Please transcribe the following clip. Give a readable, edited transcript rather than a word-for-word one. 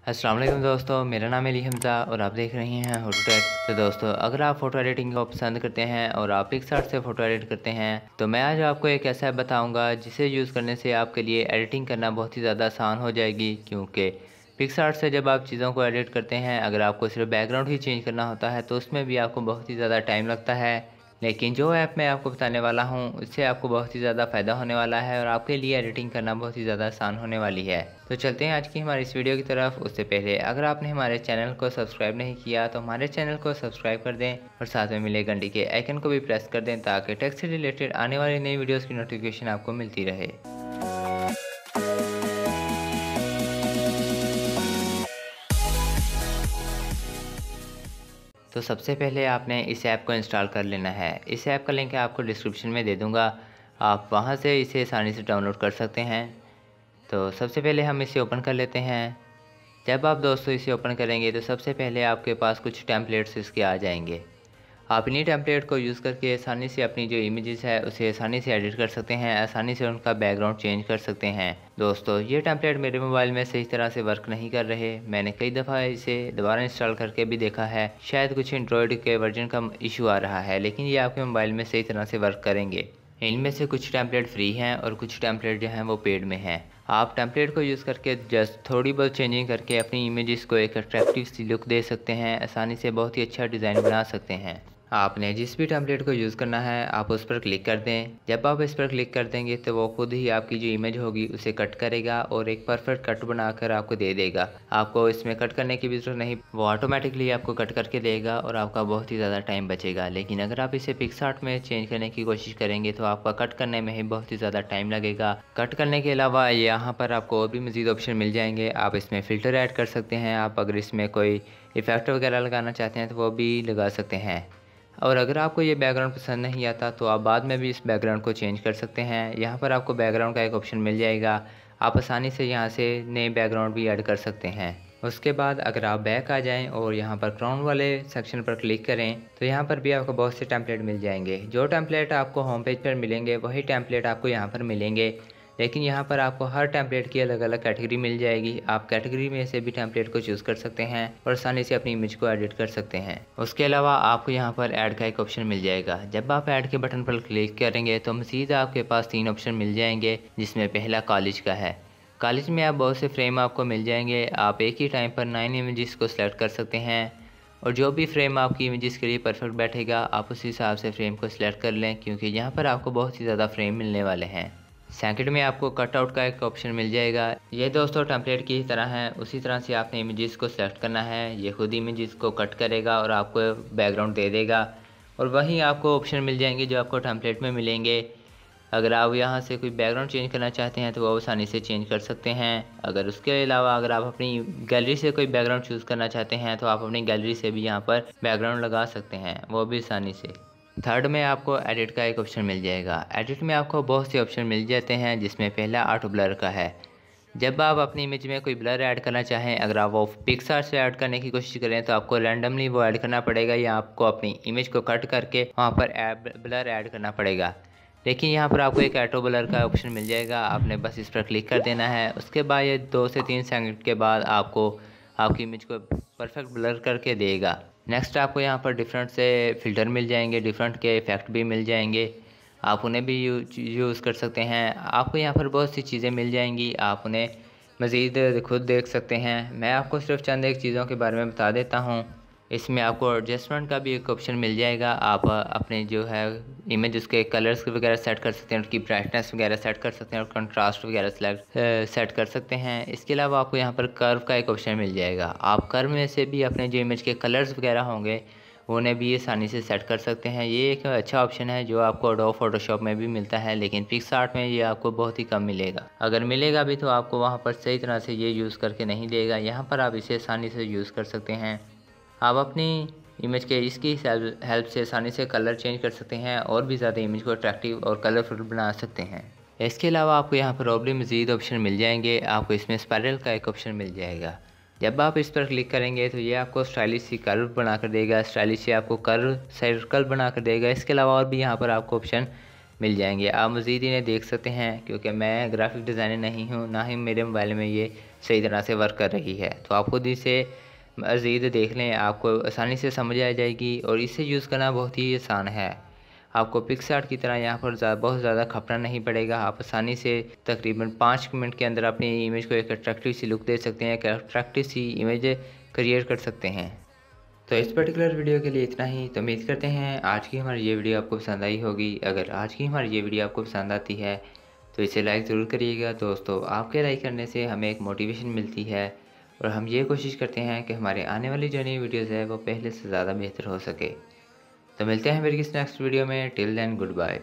अस्सलाम वालेकुम दोस्तों, मेरा नाम है अली हमज़ा और आप देख रहे हैं होटोटेक। तो दोस्तों, अगर आप फ़ोटो एडिटिंग को पसंद करते हैं और आप पिक्सआर्ट से फ़ोटो एडिट करते हैं तो मैं आज आपको एक ऐसा ऐप बताऊंगा जिसे यूज़ करने से आपके लिए एडिटिंग करना बहुत ही ज़्यादा आसान हो जाएगी। क्योंकि पिक्सआर्ट से जब आप चीज़ों को एडिट करते हैं, अगर आपको सिर्फ बैकग्राउंड ही चेंज करना होता है तो उसमें भी आपको बहुत ही ज़्यादा टाइम लगता है। लेकिन जो ऐप मैं आपको बताने वाला हूँ उससे आपको बहुत ही ज़्यादा फ़ायदा होने वाला है और आपके लिए एडिटिंग करना बहुत ही ज़्यादा आसान होने वाली है। तो चलते हैं आज की हमारी इस वीडियो की तरफ। उससे पहले अगर आपने हमारे चैनल को सब्सक्राइब नहीं किया तो हमारे चैनल को सब्सक्राइब कर दें और साथ में मिले घंटी के आइकन को भी प्रेस कर दें ताकि टेक से रिलेटेड आने वाली नई वीडियोज़ की नोटिफिकेशन आपको मिलती रहे। तो सबसे पहले आपने इस ऐप को इंस्टॉल कर लेना है। इस ऐप का लिंक आपको डिस्क्रिप्शन में दे दूँगा, आप वहाँ से इसे आसानी से डाउनलोड कर सकते हैं। तो सबसे पहले हम इसे ओपन कर लेते हैं। जब आप दोस्तों इसे ओपन करेंगे तो सबसे पहले आपके पास कुछ टेम्पलेट्स इसके आ जाएंगे। आप इन्हीं टेम्पलेट को यूज़ करके आसानी से अपनी जो इमेजेस है उसे आसानी से एडिट कर सकते हैं, आसानी से उनका बैकग्राउंड चेंज कर सकते हैं। दोस्तों, ये टेम्पलेट मेरे मोबाइल में सही तरह से वर्क नहीं कर रहे। मैंने कई दफ़ा इसे दोबारा इंस्टॉल करके भी देखा है, शायद कुछ एंड्रॉयड के वर्जन का इशू आ रहा है, लेकिन ये आपके मोबाइल में सही तरह से वर्क करेंगे। इनमें से कुछ टेम्पलेट फ्री हैं और कुछ टेम्पलेट जो हैं वो पेड में हैं। आप टेम्पलेट को यूज़ करके जस्ट थोड़ी बहुत चेंजिंग करके अपनी इमेजेस को एक अट्रैक्टिव सी लुक दे सकते हैं, आसानी से बहुत ही अच्छा डिज़ाइन बना सकते हैं। आपने जिस भी टेम्पलेट को यूज़ करना है आप उस पर क्लिक कर दें। जब आप इस पर क्लिक कर देंगे तो वो खुद ही आपकी जो इमेज होगी उसे कट करेगा और एक परफेक्ट कट बनाकर आपको दे देगा। आपको इसमें कट करने की भी ज़रूरत नहीं, वो ऑटोमेटिकली आपको कट करके देगा और आपका बहुत ही ज़्यादा टाइम बचेगा। लेकिन अगर आप इसे पिक्सआर्ट में चेंज करने की कोशिश करेंगे तो आपका कट करने में ही बहुत ही ज़्यादा टाइम लगेगा। कट करने के अलावा यहाँ पर आपको और भी मज़ीद ऑप्शन मिल जाएंगे। आप इसमें फ़िल्टर ऐड कर सकते हैं। आप अगर इसमें कोई इफ़ेक्ट वगैरह लगाना चाहते हैं तो वो भी लगा सकते हैं। और अगर आपको ये बैकग्राउंड पसंद नहीं आता तो आप बाद में भी इस बैकग्राउंड को चेंज कर सकते हैं। यहाँ पर आपको बैकग्राउंड का एक ऑप्शन मिल जाएगा, आप आसानी से यहाँ से नए बैकग्राउंड भी ऐड कर सकते हैं। उसके बाद अगर आप बैक आ जाएं और यहाँ पर क्राउन वाले सेक्शन पर क्लिक करें तो यहाँ पर भी आपको बहुत से टेम्पलेट मिल जाएंगे। जो टेम्पलेट आपको होम पेज पर मिलेंगे वही टेम्पलेट आपको यहाँ पर मिलेंगे, लेकिन यहाँ पर आपको हर टेम्पलेट की अलग अलग कैटेगरी मिल जाएगी। आप कैटेगरी में से भी टेम्पलेट को चूज़ कर सकते हैं और आसानी से अपनी इमेज को एडिट कर सकते हैं। उसके अलावा आपको यहाँ पर ऐड का एक ऑप्शन मिल जाएगा। जब आप ऐड के बटन पर क्लिक करेंगे तो मज़ीद आपके पास 3 ऑप्शन मिल जाएंगे, जिसमें पहला कॉलेज का है। कॉलेज में आप बहुत से फ्रेम आपको मिल जाएंगे। आप एक ही टाइम पर 9 इमेजेस को सिलेक्ट कर सकते हैं और जो भी फ्रेम आपकी इमेजेस के लिए परफेक्ट बैठेगा आप उस हिसाब से फ्रेम को सिलेक्ट कर लें, क्योंकि यहाँ पर आपको बहुत ही ज़्यादा फ्रेम मिलने वाले हैं। सेकंड में आपको कटआउट का एक ऑप्शन मिल जाएगा। ये दोस्तों टेम्पलेट की तरह है, उसी तरह से आपने इमेजेस को सिलेक्ट करना है। ये खुद इमेजेस को कट करेगा और आपको बैकग्राउंड दे देगा। और वहीं आपको ऑप्शन मिल जाएंगे जो आपको टेम्पलेट में मिलेंगे। अगर आप यहाँ से कोई बैकग्राउंड चेंज करना चाहते हैं तो वो आसानी से चेंज कर सकते हैं। अगर उसके अलावा अगर आप अपनी गैलरी से कोई बैकग्राउंड चूज़ करना चाहते हैं तो आप अपनी गैलरी से भी यहाँ पर बैकग्राउंड लगा सकते हैं, वो भी आसानी से। थर्ड में आपको एडिट का एक ऑप्शन मिल जाएगा। एडिट में आपको बहुत से ऑप्शन मिल जाते हैं, जिसमें पहला ऑटो ब्लर का है। जब आप अपनी इमेज में कोई ब्लर ऐड करना चाहें, अगर आप वो पिक्सआर्ट से ऐड करने की कोशिश करें तो आपको रैंडमली वो ऐड करना पड़ेगा या आपको अपनी इमेज को कट करके वहाँ पर ब्लर ऐड करना पड़ेगा। लेकिन यहाँ पर आपको एक ऑटो ब्लर का ऑप्शन मिल जाएगा, आपने बस इस पर क्लिक कर देना है। उसके बाद ये 2 से 3 सेकंड के बाद आपको आपकी इमेज को परफेक्ट ब्लर करके देगा। नेक्स्ट आपको यहाँ पर डिफरेंट से फ़िल्टर मिल जाएंगे, डिफरेंट के इफ़ेक्ट भी मिल जाएंगे, आप उन्हें भी यूज़ कर सकते हैं। आपको यहाँ पर बहुत सी चीज़ें मिल जाएंगी, आप उन्हें मज़ीद खुद देख सकते हैं। मैं आपको सिर्फ चंद एक चीज़ों के बारे में बता देता हूँ। इसमें आपको एडजस्टमेंट का भी एक ऑप्शन मिल जाएगा। आप अपने जो है इमेज उसके कलर्स वगैरह सेट कर सकते हैं, उसकी ब्राइटनेस वगैरह सेट कर सकते हैं और कंट्रास्ट वगैरह सेट कर सकते हैं। इसके अलावा आपको यहाँ पर कर्व का एक ऑप्शन मिल जाएगा। आप कर्व में से भी अपने जो इमेज के कलर्स वगैरह होंगे उन्हें भी आसानी से सेट कर सकते हैं। ये एक अच्छा ऑप्शन है जो आपको एडोब फोटोशॉप में भी मिलता है, लेकिन पिक्सआर्ट में ये आपको बहुत ही कम मिलेगा। अगर मिलेगा भी तो आपको वहाँ पर सही तरह से ये यूज़ करके नहीं देगा। यहाँ पर आप इसे आसानी से यूज़ कर सकते हैं। आप अपनी इमेज के इसकी हेल्प से आसानी से कलर चेंज कर सकते हैं और भी ज़्यादा इमेज को अट्रैक्टिव और कलरफुल बना सकते हैं। इसके अलावा आपको यहाँ पर और भी मज़ीद ऑप्शन मिल जाएंगे। आपको इसमें स्पाइरल का एक ऑप्शन मिल जाएगा। जब आप इस पर क्लिक करेंगे तो ये आपको स्टाइलिश सी कर्व बना कर देगा, स्टाइलिश से आपको कर्व सर्कल बना कर देगा। इसके अलावा और भी यहाँ पर आपको ऑप्शन मिल जाएंगे, आप मज़ीद इन्हें देख सकते हैं। क्योंकि मैं ग्राफिक डिज़ाइनर नहीं हूँ, ना ही मेरे मोबाइल में ये सही तरह से वर्क कर रही है। तो आप खुद इसे मज़ीद देख लें, आपको आसानी से समझ आ जाएगी और इसे यूज़ करना बहुत ही आसान है। आपको पिक्सआर्ट की तरह यहाँ पर बहुत ज़्यादा खपना नहीं पड़ेगा। आप आसानी से तकरीबन 5 मिनट के अंदर अपनी इमेज को एक अट्रैक्टिव सी लुक दे सकते हैं, एक अट्रैक्टिव सी इमेज क्रिएट कर सकते हैं। तो इस पर्टिकुलर वीडियो के लिए इतना ही। तो उम्मीद करते हैं आज की हमारी ये वीडियो आपको पसंद आई होगी। अगर आज की हमारी ये वीडियो आपको पसंद आती है तो इसे लाइक ज़रूर करिएगा दोस्तों। आपके लाइक करने से हमें एक मोटिवेशन मिलती है और हम ये कोशिश करते हैं कि हमारे आने वाली जो नई वीडियोज़ है वो पहले से ज़्यादा बेहतर हो सके। तो मिलते हैं फिर किसी नेक्स्ट वीडियो में। Till then good bye.